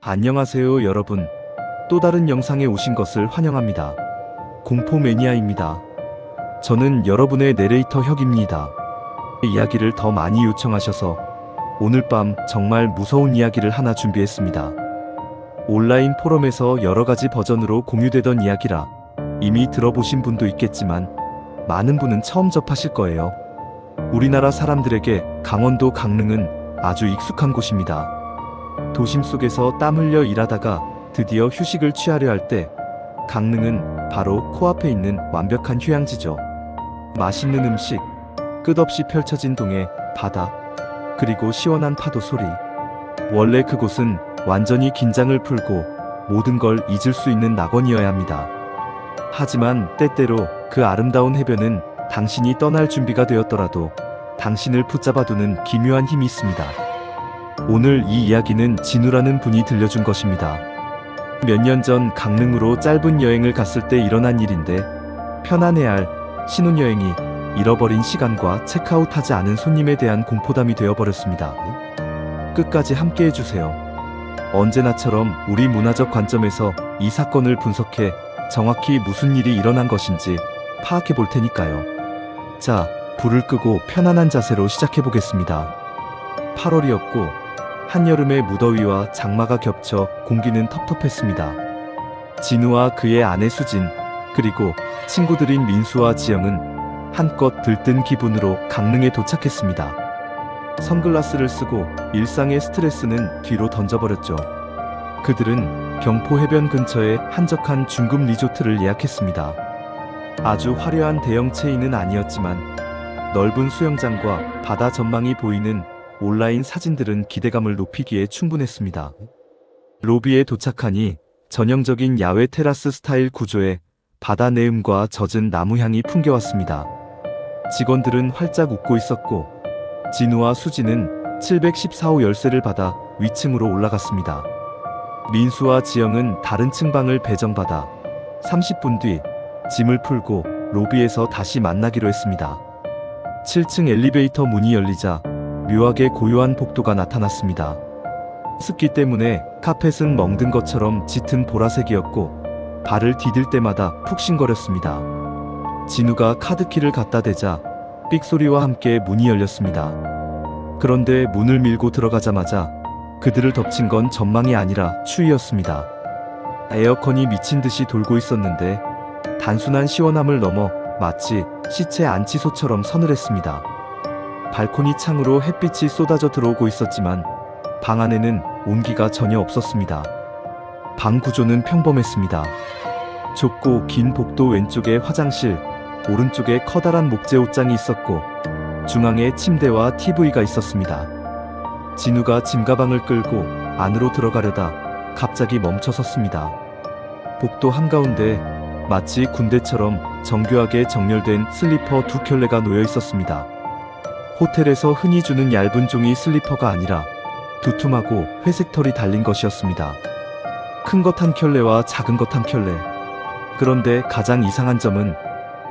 안녕하세요 여러분. 또 다른 영상에 오신 것을 환영합니다. 공포 매니아입니다. 저는 여러분의 내레이터 혁입니다. 이야기를 더 많이 요청하셔서 오늘 밤 정말 무서운 이야기를 하나 준비했습니다. 온라인 포럼에서 여러가지 버전으로 공유되던 이야기라 이미 들어보신 분도 있겠지만 많은 분은 처음 접하실 거예요. 우리나라 사람들에게 강원도 강릉은 아주 익숙한 곳입니다. 도심 속에서 땀 흘려 일하다가 드디어 휴식을 취하려 할 때 강릉은 바로 코앞에 있는 완벽한 휴양지죠. 맛있는 음식, 끝없이 펼쳐진 동해, 바다, 그리고 시원한 파도 소리. 원래 그곳은 완전히 긴장을 풀고 모든 걸 잊을 수 있는 낙원이어야 합니다. 하지만 때때로 그 아름다운 해변은 당신이 떠날 준비가 되었더라도 당신을 붙잡아두는 기묘한 힘이 있습니다. 오늘 이 이야기는 진우라는 분이 들려준 것입니다. 몇 년 전 강릉으로 짧은 여행을 갔을 때 일어난 일인데 편안해야 할 신혼여행이 잃어버린 시간과 체크아웃하지 않은 손님에 대한 공포담이 되어버렸습니다. 끝까지 함께 해주세요. 언제나처럼 우리 문화적 관점에서 이 사건을 분석해 정확히 무슨 일이 일어난 것인지 파악해 볼 테니까요. 자, 불을 끄고 편안한 자세로 시작해 보겠습니다. 8월이었고 한여름의 무더위와 장마가 겹쳐 공기는 텁텁했습니다. 진우와 그의 아내 수진, 그리고 친구들인 민수와 지영은 한껏 들뜬 기분으로 강릉에 도착했습니다. 선글라스를 쓰고 일상의 스트레스는 뒤로 던져버렸죠. 그들은 경포 해변 근처에 한적한 중급 리조트를 예약했습니다. 아주 화려한 대형 체인은 아니었지만 넓은 수영장과 바다 전망이 보이는 온라인 사진들은 기대감을 높이기에 충분했습니다. 로비에 도착하니 전형적인 야외 테라스 스타일 구조에 바다 내음과 젖은 나무 향이 풍겨왔습니다. 직원들은 활짝 웃고 있었고 진우와 수지는 714호 열쇠를 받아 위층으로 올라갔습니다. 민수와 지영은 다른 층방을 배정받아 30분 뒤 짐을 풀고 로비에서 다시 만나기로 했습니다. 7층 엘리베이터 문이 열리자 묘하게 고요한 복도가 나타났습니다. 습기 때문에 카펫은 멍든 것처럼 짙은 보라색이었고 발을 디딜 때마다 푹신거렸습니다. 진우가 카드키를 갖다 대자 삑 소리와 함께 문이 열렸습니다. 그런데 문을 밀고 들어가자마자 그들을 덮친 건 전망이 아니라 추위였습니다. 에어컨이 미친 듯이 돌고 있었는데 단순한 시원함을 넘어 마치 시체 안치소처럼 서늘했습니다. 발코니 창으로 햇빛이 쏟아져 들어오고 있었지만 방 안에는 온기가 전혀 없었습니다. 방 구조는 평범했습니다. 좁고 긴 복도 왼쪽에 화장실, 오른쪽에 커다란 목재 옷장이 있었고 중앙에 침대와 TV가 있었습니다. 진우가 짐가방을 끌고 안으로 들어가려다 갑자기 멈춰섰습니다. 복도 한가운데 마치 군대처럼 정교하게 정렬된 슬리퍼 2켤레가 놓여 있었습니다. 호텔에서 흔히 주는 얇은 종이 슬리퍼가 아니라 두툼하고 회색 털이 달린 것이었습니다. 큰 것 한 켤레와 작은 것 한 켤레. 그런데 가장 이상한 점은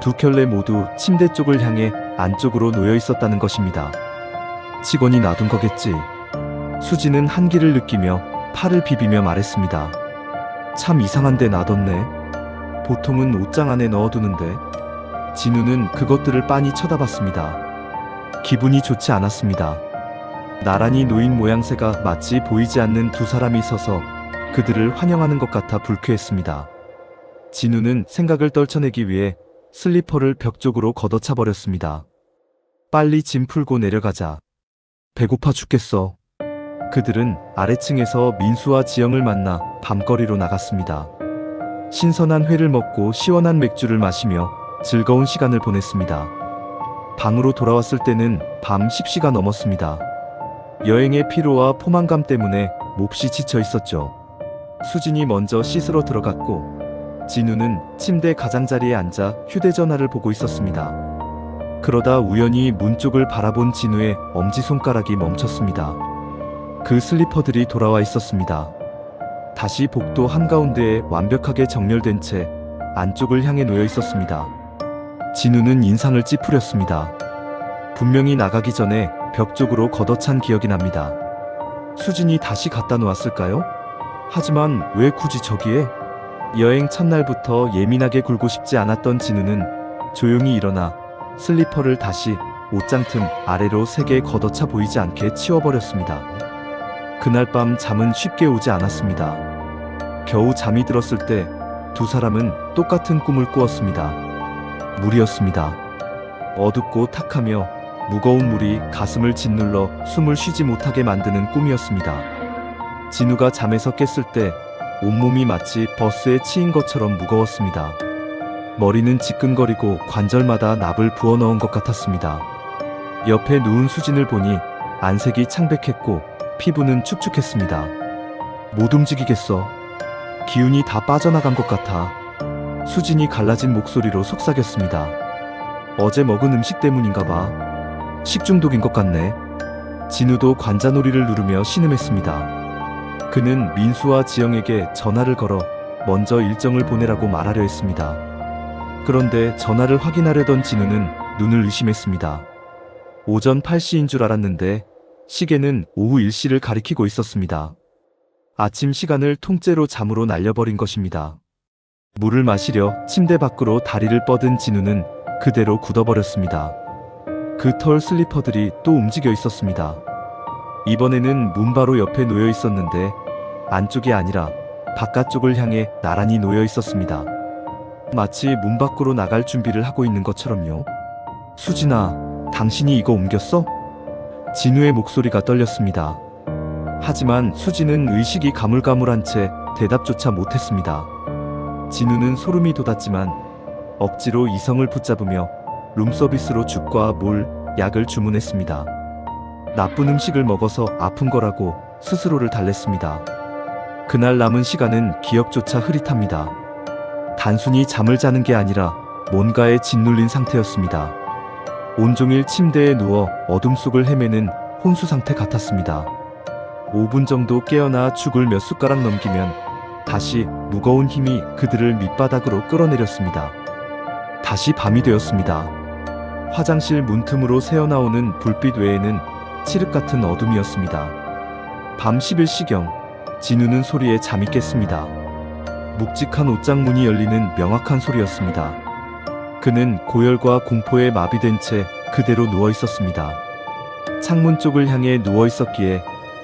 2켤레 모두 침대 쪽을 향해 안쪽으로 놓여 있었다는 것입니다. 직원이 놔둔 거겠지. 수지는 한기를 느끼며 팔을 비비며 말했습니다. 참 이상한데 놔뒀네. 보통은 옷장 안에 넣어두는데. 진우는 그것들을 빤히 쳐다봤습니다. 기분이 좋지 않았습니다. 나란히 놓인 모양새가 마치 보이지 않는 두 사람이 서서 그들을 환영하는 것 같아 불쾌했습니다. 진우는 생각을 떨쳐내기 위해 슬리퍼를 벽 쪽으로 걷어차 버렸습니다. 빨리 짐 풀고 내려가자. 배고파 죽겠어. 그들은 아래층에서 민수와 지영을 만나 밤거리로 나갔습니다. 신선한 회를 먹고 시원한 맥주를 마시며 즐거운 시간을 보냈습니다. 방으로 돌아왔을 때는 밤 10시가 넘었습니다. 여행의 피로와 포만감 때문에 몹시 지쳐 있었죠. 수진이 먼저 씻으러 들어갔고 진우는 침대 가장자리에 앉아 휴대전화를 보고 있었습니다. 그러다 우연히 문 쪽을 바라본 진우의 엄지손가락이 멈췄습니다. 그 슬리퍼들이 돌아와 있었습니다. 다시 복도 한가운데에 완벽하게 정렬된 채 안쪽을 향해 놓여 있었습니다. 진우는 인상을 찌푸렸습니다. 분명히 나가기 전에 벽 쪽으로 걷어찬 기억이 납니다. 수진이 다시 갖다 놓았을까요? 하지만 왜 굳이 저기에? 여행 첫날부터 예민하게 굴고 싶지 않았던 진우는 조용히 일어나 슬리퍼를 다시 옷장 틈 아래로 세게 걷어차 보이지 않게 치워버렸습니다. 그날 밤 잠은 쉽게 오지 않았습니다. 겨우 잠이 들었을 때 두 사람은 똑같은 꿈을 꾸었습니다. 물이었습니다. 어둡고 탁하며 무거운 물이 가슴을 짓눌러 숨을 쉬지 못하게 만드는 꿈이었습니다. 진우가 잠에서 깼을 때 온몸이 마치 버스에 치인 것처럼 무거웠습니다. 머리는 지끈거리고 관절마다 납을 부어넣은 것 같았습니다. 옆에 누운 수진을 보니 안색이 창백했고 피부는 축축했습니다. 못 움직이겠어. 기운이 다 빠져나간 것 같아. 수진이 갈라진 목소리로 속삭였습니다. 어제 먹은 음식 때문인가 봐. 식중독인 것 같네. 진우도 관자놀이를 누르며 신음했습니다. 그는 민수와 지영에게 전화를 걸어 먼저 일정을 보내라고 말하려 했습니다. 그런데 전화를 확인하려던 진우는 눈을 의심했습니다. 오전 8시인 줄 알았는데 시계는 오후 1시를 가리키고 있었습니다. 아침 시간을 통째로 잠으로 날려버린 것입니다. 물을 마시려 침대 밖으로 다리를 뻗은 진우는 그대로 굳어버렸습니다. 그 털 슬리퍼들이 또 움직여 있었습니다. 이번에는 문 바로 옆에 놓여 있었는데 안쪽이 아니라 바깥쪽을 향해 나란히 놓여 있었습니다. 마치 문 밖으로 나갈 준비를 하고 있는 것처럼요. 수진아, 당신이 이거 옮겼어? 진우의 목소리가 떨렸습니다. 하지만 수진은 의식이 가물가물한 채 대답조차 못했습니다. 진우는 소름이 돋았지만 억지로 이성을 붙잡으며 룸서비스로 죽과 물, 약을 주문했습니다. 나쁜 음식을 먹어서 아픈 거라고 스스로를 달랬습니다. 그날 남은 시간은 기억조차 흐릿합니다. 단순히 잠을 자는 게 아니라 뭔가에 짓눌린 상태였습니다. 온종일 침대에 누워 어둠 속을 헤매는 혼수 상태 같았습니다. 5분 정도 깨어나 죽을 몇 숟가락 넘기면 다시 무거운 힘이 그들을 밑바닥으로 끌어내렸습니다. 다시 밤이 되었습니다. 화장실 문틈으로 새어나오는 불빛 외에는 칠흑 같은 어둠이었습니다. 밤 11시경 진우는 소리에 잠이 깼습니다. 묵직한 옷장 문이 열리는 명확한 소리였습니다. 그는 고열과 공포에 마비된 채 그대로 누워 있었습니다. 창문 쪽을 향해 누워 있었기에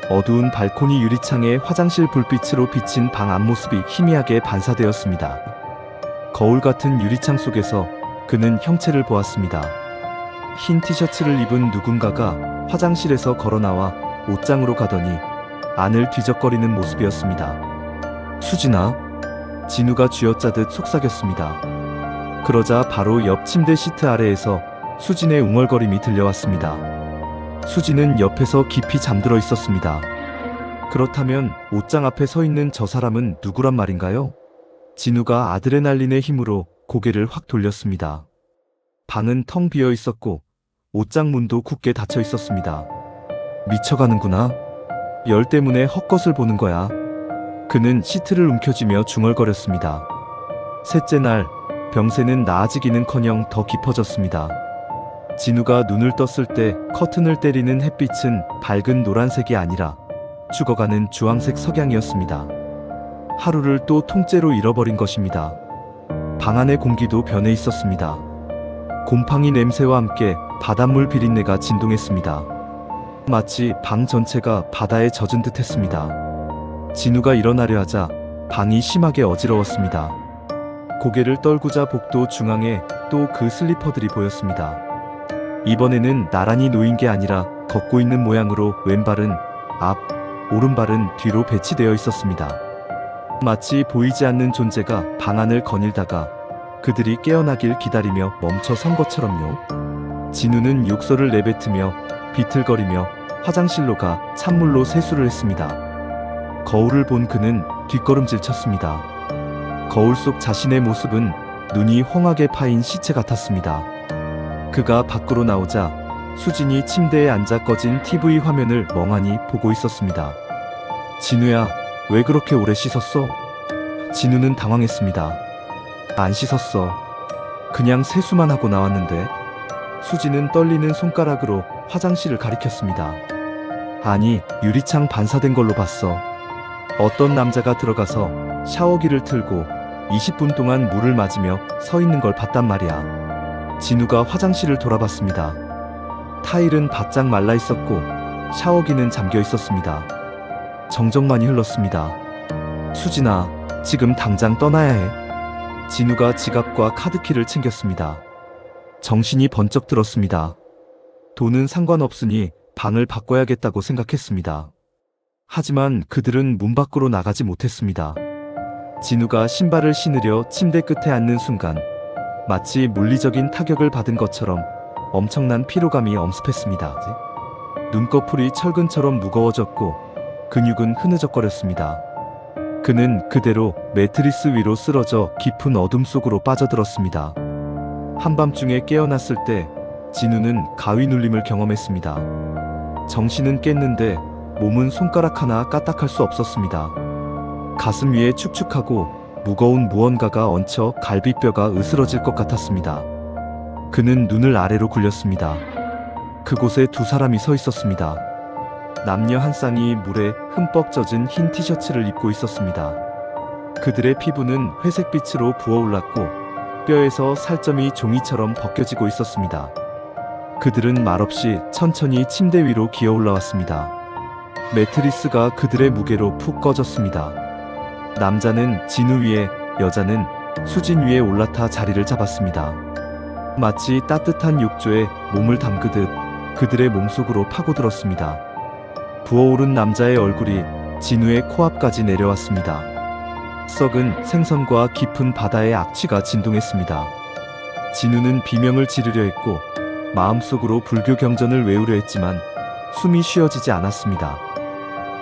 어두운 발코니 유리창에 화장실 불빛으로 비친 방 앞모습이 희미하게 반사되었습니다. 거울 같은 유리창 속에서 그는 형체를 보았습니다. 흰 티셔츠를 입은 누군가가 화장실에서 걸어나와 옷장으로 가더니 안을 뒤적거리는 모습이었습니다. 수진아? 진우가 쥐어짜듯 속삭였습니다. 그러자 바로 옆 침대 시트 아래에서 수진의 웅얼거림이 들려왔습니다. 수진은 옆에서 깊이 잠들어 있었습니다. 그렇다면 옷장 앞에 서 있는 저 사람은 누구란 말인가요? 진우가 아드레날린의 힘으로 고개를 확 돌렸습니다. 방은 텅 비어 있었고 옷장 문도 굳게 닫혀 있었습니다. 미쳐가는구나. 열 때문에 헛것을 보는 거야. 그는 시트를 움켜쥐며 중얼거렸습니다. 셋째 날, 병세는 나아지기는커녕 더 깊어졌습니다. 진우가 눈을 떴을 때 커튼을 때리는 햇빛은 밝은 노란색이 아니라 죽어가는 주황색 석양이었습니다. 하루를 또 통째로 잃어버린 것입니다. 방 안의 공기도 변해 있었습니다. 곰팡이 냄새와 함께 바닷물 비린내가 진동했습니다. 마치 방 전체가 바다에 젖은 듯 했습니다. 진우가 일어나려 하자 방이 심하게 어지러웠습니다. 고개를 떨구자 복도 중앙에 또 그 슬리퍼들이 보였습니다. 이번에는 나란히 놓인 게 아니라 걷고 있는 모양으로 왼발은 앞, 오른발은 뒤로 배치되어 있었습니다. 마치 보이지 않는 존재가 방 안을 거닐다가 그들이 깨어나길 기다리며 멈춰 선 것처럼요. 진우는 욕설을 내뱉으며 비틀거리며 화장실로 가 찬물로 세수를 했습니다. 거울을 본 그는 뒷걸음질 쳤습니다. 거울 속 자신의 모습은 눈이 홍하게 파인 시체 같았습니다. 그가 밖으로 나오자 수진이 침대에 앉아 꺼진 TV 화면을 멍하니 보고 있었습니다. 진우야, 왜 그렇게 오래 씻었어? 진우는 당황했습니다. 안 씻었어. 그냥 세수만 하고 나왔는데. 수진은 떨리는 손가락으로 화장실을 가리켰습니다. 아니, 유리창 반사된 걸로 봤어. 어떤 남자가 들어가서 샤워기를 틀고 20분 동안 물을 맞으며 서 있는 걸 봤단 말이야. 진우가 화장실을 돌아봤습니다. 타일은 바짝 말라 있었고 샤워기는 잠겨 있었습니다. 정적만이 흘렀습니다. 수진아, 지금 당장 떠나야 해. 진우가 지갑과 카드키를 챙겼습니다. 정신이 번쩍 들었습니다. 돈은 상관없으니 방을 바꿔야겠다고 생각했습니다. 하지만 그들은 문 밖으로 나가지 못했습니다. 진우가 신발을 신으려 침대 끝에 앉는 순간 마치 물리적인 타격을 받은 것처럼 엄청난 피로감이 엄습했습니다. 눈꺼풀이 철근처럼 무거워졌고 근육은 흐느적거렸습니다. 그는 그대로 매트리스 위로 쓰러져 깊은 어둠 속으로 빠져들었습니다. 한밤중에 깨어났을 때 진우는 가위 눌림을 경험했습니다. 정신은 깼는데 몸은 손가락 하나 까딱할 수 없었습니다. 가슴 위에 축축하고 무거운 무언가가 얹혀 갈비뼈가 으스러질 것 같았습니다. 그는 눈을 아래로 굴렸습니다. 그곳에 두 사람이 서 있었습니다. 남녀 한 쌍이 물에 흠뻑 젖은 흰 티셔츠를 입고 있었습니다. 그들의 피부는 회색빛으로 부어올랐고 뼈에서 살점이 종이처럼 벗겨지고 있었습니다. 그들은 말없이 천천히 침대 위로 기어 올라왔습니다. 매트리스가 그들의 무게로 푹 꺼졌습니다. 남자는 진우 위에, 여자는 수진 위에 올라타 자리를 잡았습니다. 마치 따뜻한 욕조에 몸을 담그듯 그들의 몸속으로 파고들었습니다. 부어오른 남자의 얼굴이 진우의 코앞까지 내려왔습니다. 썩은 생선과 깊은 바다의 악취가 진동했습니다. 진우는 비명을 지르려 했고 마음속으로 불교 경전을 외우려 했지만 숨이 쉬어지지 않았습니다.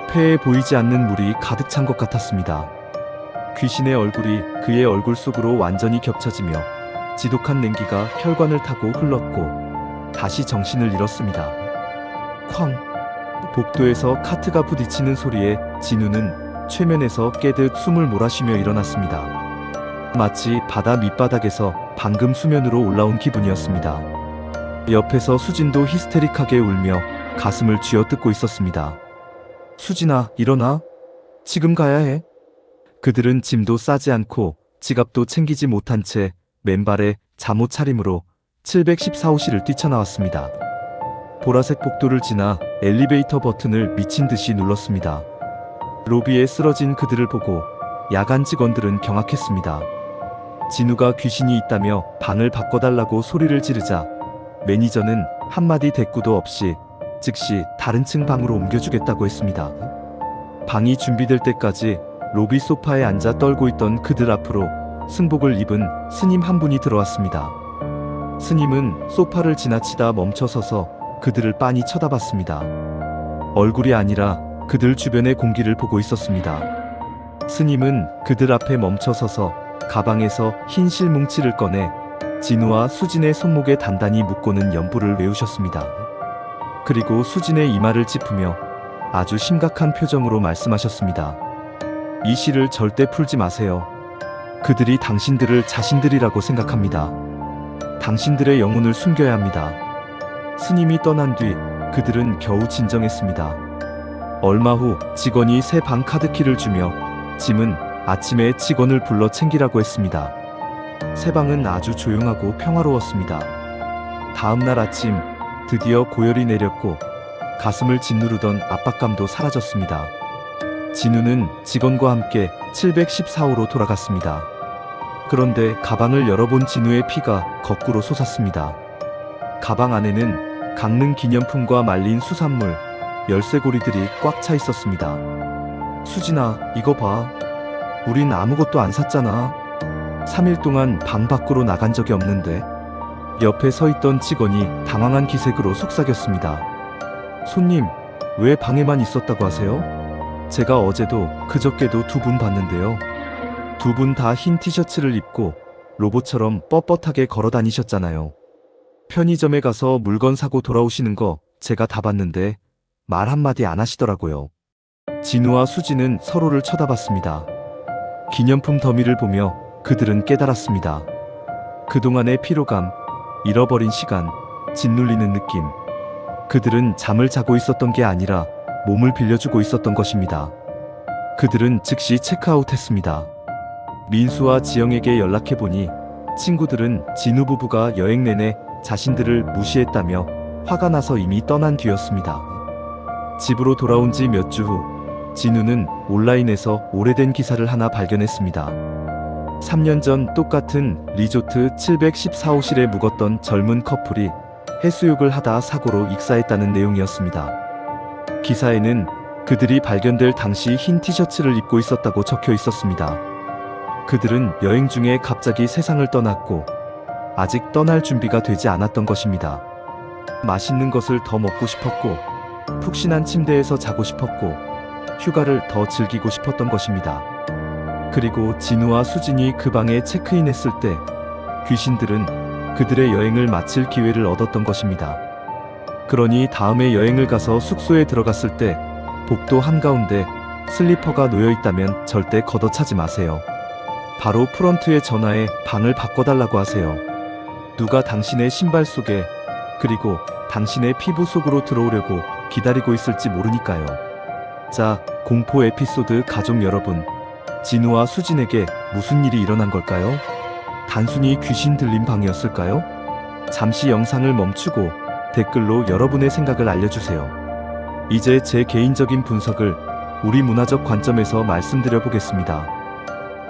폐에 보이지 않는 물이 가득 찬 것 같았습니다. 귀신의 얼굴이 그의 얼굴 속으로 완전히 겹쳐지며 지독한 냉기가 혈관을 타고 흘렀고 다시 정신을 잃었습니다. 쾅! 복도에서 카트가 부딪히는 소리에 진우는 최면에서 깨듯 숨을 몰아쉬며 일어났습니다. 마치 바다 밑바닥에서 방금 수면으로 올라온 기분이었습니다. 옆에서 수진도 히스테릭하게 울며 가슴을 쥐어뜯고 있었습니다. 수진아, 일어나. 지금 가야 해. 그들은 짐도 싸지 않고 지갑도 챙기지 못한 채 맨발에 잠옷 차림으로 714호실을 뛰쳐나왔습니다. 보라색 복도를 지나 엘리베이터 버튼을 미친 듯이 눌렀습니다. 로비에 쓰러진 그들을 보고 야간 직원들은 경악했습니다. 진우가 귀신이 있다며 방을 바꿔달라고 소리를 지르자 매니저는 한마디 대꾸도 없이 즉시 다른 층 방으로 옮겨주겠다고 했습니다. 방이 준비될 때까지 로비 소파에 앉아 떨고 있던 그들 앞으로 승복을 입은 스님 한 분이 들어왔습니다. 스님은 소파를 지나치다 멈춰서서 그들을 빤히 쳐다봤습니다. 얼굴이 아니라 그들 주변의 공기를 보고 있었습니다. 스님은 그들 앞에 멈춰서서 가방에서 흰 실뭉치를 꺼내 진우와 수진의 손목에 단단히 묶고는 연부를 외우셨습니다. 그리고 수진의 이마를 짚으며 아주 심각한 표정으로 말씀하셨습니다. 이 시를 절대 풀지 마세요. 그들이 당신들을 자신들이라고 생각합니다. 당신들의 영혼을 숨겨야 합니다. 스님이 떠난 뒤 그들은 겨우 진정했습니다. 얼마 후 직원이 새 방 카드키를 주며 짐은 아침에 직원을 불러 챙기라고 했습니다. 새 방은 아주 조용하고 평화로웠습니다. 다음 날 아침 드디어 고열이 내렸고 가슴을 짓누르던 압박감도 사라졌습니다. 진우는 직원과 함께 714호로 돌아갔습니다. 그런데 가방을 열어본 진우의 피가 거꾸로 솟았습니다. 가방 안에는 강릉 기념품과 말린 수산물, 열쇠고리들이 꽉 차 있었습니다. 수진아, 이거 봐. 우린 아무것도 안 샀잖아. 3일 동안 방 밖으로 나간 적이 없는데. 옆에 서 있던 직원이 당황한 기색으로 속삭였습니다. 손님, 왜 방에만 있었다고 하세요? 제가 어제도 그저께도 두 분 봤는데요. 두 분 다 흰 티셔츠를 입고 로봇처럼 뻣뻣하게 걸어 다니셨잖아요. 편의점에 가서 물건 사고 돌아오시는 거 제가 다 봤는데 말 한마디 안 하시더라고요. 진우와 수진은 서로를 쳐다봤습니다. 기념품 더미를 보며 그들은 깨달았습니다. 그동안의 피로감, 잃어버린 시간, 짓눌리는 느낌. 그들은 잠을 자고 있었던 게 아니라 몸을 빌려주고 있었던 것입니다. 그들은 즉시 체크아웃했습니다. 민수와 지영에게 연락해보니 친구들은 진우 부부가 여행 내내 자신들을 무시했다며 화가 나서 이미 떠난 뒤였습니다. 집으로 돌아온 지 몇 주 후 진우는 온라인에서 오래된 기사를 하나 발견했습니다. 3년 전 똑같은 리조트 714호실에 묵었던 젊은 커플이 해수욕을 하다 사고로 익사했다는 내용이었습니다. 기사에는 그들이 발견될 당시 흰 티셔츠를 입고 있었다고 적혀 있었습니다. 그들은 여행 중에 갑자기 세상을 떠났고 아직 떠날 준비가 되지 않았던 것입니다. 맛있는 것을 더 먹고 싶었고 푹신한 침대에서 자고 싶었고 휴가를 더 즐기고 싶었던 것입니다. 그리고 진우와 수진이 그 방에 체크인했을 때 귀신들은 그들의 여행을 마칠 기회를 얻었던 것입니다. 그러니 다음에 여행을 가서 숙소에 들어갔을 때 복도 한가운데 슬리퍼가 놓여 있다면 절대 걷어차지 마세요. 바로 프런트에 전화해 방을 바꿔달라고 하세요. 누가 당신의 신발 속에 그리고 당신의 피부 속으로 들어오려고 기다리고 있을지 모르니까요. 자, 공포 에피소드 가족 여러분, 진우와 수진에게 무슨 일이 일어난 걸까요? 단순히 귀신 들린 방이었을까요? 잠시 영상을 멈추고 댓글로 여러분의 생각을 알려주세요. 이제 제 개인적인 분석을 우리 문화적 관점에서 말씀드려 보겠습니다.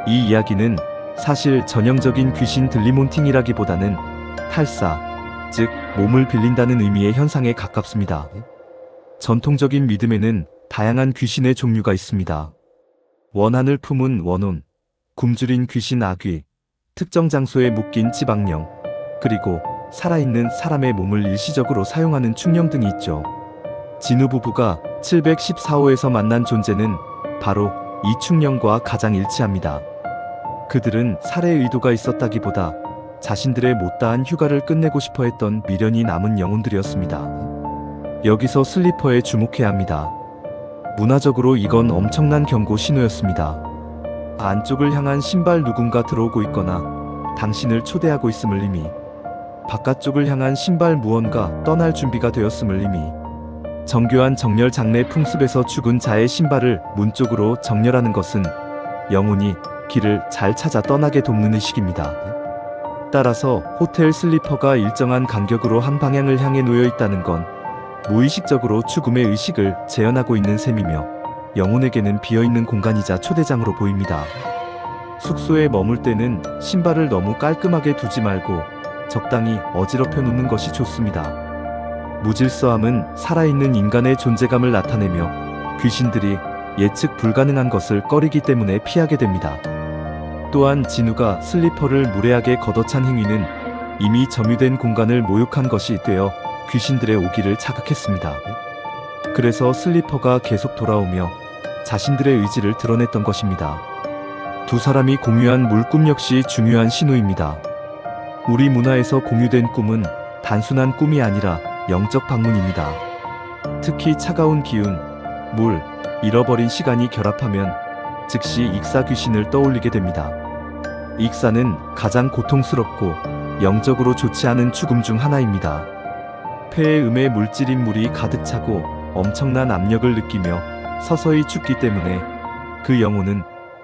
이 이야기는 사실 전형적인 귀신 들림 혼팅이라기보다는 탈사, 즉 몸을 빌린다는 의미의 현상에 가깝습니다. 전통적인 믿음에는 다양한 귀신의 종류가 있습니다. 원한을 품은 원혼, 굶주린 귀신 아귀, 특정 장소에 묶인 지방령, 그리고 살아있는 사람의 몸을 일시적으로 사용하는 축령 등이 있죠. 진우 부부가 714호에서 만난 존재는 바로 이 축령과 가장 일치합니다. 그들은 살해 의도가 있었다기보다 자신들의 못다한 휴가를 끝내고 싶어 했던 미련이 남은 영혼들이었습니다. 여기서 슬리퍼에 주목해야 합니다. 문화적으로 이건 엄청난 경고 신호였습니다. 안쪽을 향한 신발 누군가 들어오고 있거나 당신을 초대하고 있음을 의미, 바깥쪽을 향한 신발 무언가 떠날 준비가 되었음을 의미, 정교한 정렬 장례 풍습에서 죽은 자의 신발을 문 쪽으로 정렬하는 것은 영혼이 길을 잘 찾아 떠나게 돕는 의식입니다. 따라서 호텔 슬리퍼가 일정한 간격으로 한 방향을 향해 놓여 있다는 건 무의식적으로 죽음의 의식을 재현하고 있는 셈이며 영혼에게는 비어있는 공간이자 초대장으로 보입니다. 숙소에 머물 때는 신발을 너무 깔끔하게 두지 말고 적당히 어지럽혀 놓는 것이 좋습니다. 무질서함은 살아있는 인간의 존재감을 나타내며 귀신들이 예측 불가능한 것을 꺼리기 때문에 피하게 됩니다. 또한 진우가 슬리퍼를 무례하게 걷어찬 행위는 이미 점유된 공간을 모욕한 것이 되어 귀신들의 오기를 자극했습니다. 그래서 슬리퍼가 계속 돌아오며 자신들의 의지를 드러냈던 것입니다. 두 사람이 공유한 물꿈 역시 중요한 신호입니다. 우리 문화에서 공유된 꿈은 단순한 꿈이 아니라 영적 방문입니다. 특히 차가운 기운, 물, 잃어버린 시간이 결합하면 즉시 익사 귀신을 떠올리게 됩니다. 익사는 가장 고통스럽고 영적으로 좋지 않은 죽음 중 하나입니다. 폐에 음의 물질인 물이 가득 차고 엄청난 압력을 느끼며 서서히 죽기 때문에 그 영혼은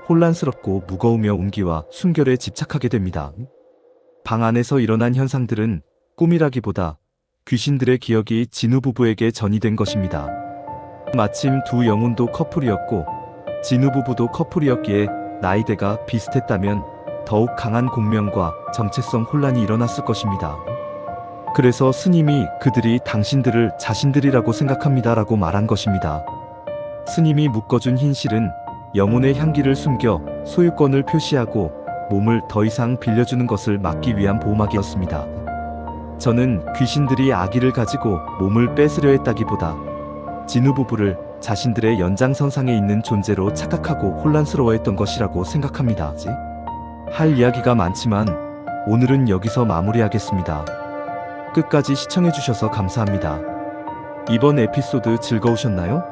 혼란스럽고 무거우며 운기와 순결에 집착하게 됩니다. 방 안에서 일어난 현상들은 꿈이라기보다 귀신들의 기억이 진우 부부에게 전이된 것입니다. 마침 두 영혼도 커플이었고 진우 부부도 커플이었기에 나이대가 비슷했다면 더욱 강한 공명과 정체성 혼란이 일어났을 것입니다. 그래서 스님이 그들이 당신들을 자신들이라고 생각합니다라고 말한 것입니다. 스님이 묶어준 흰 실은 영혼의 향기를 숨겨 소유권을 표시하고 몸을 더 이상 빌려주는 것을 막기 위한 보호막이었습니다. 저는 귀신들이 아기를 가지고 몸을 뺏으려 했다기보다 진우 부부를 자신들의 연장선상에 있는 존재로 착각하고 혼란스러워했던 것이라고 생각합니다. 할 이야기가 많지만 오늘은 여기서 마무리하겠습니다. 끝까지 시청해주셔서 감사합니다. 이번 에피소드 즐거우셨나요?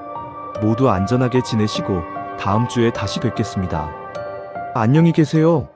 모두 안전하게 지내시고 다음 주에 다시 뵙겠습니다. 안녕히 계세요.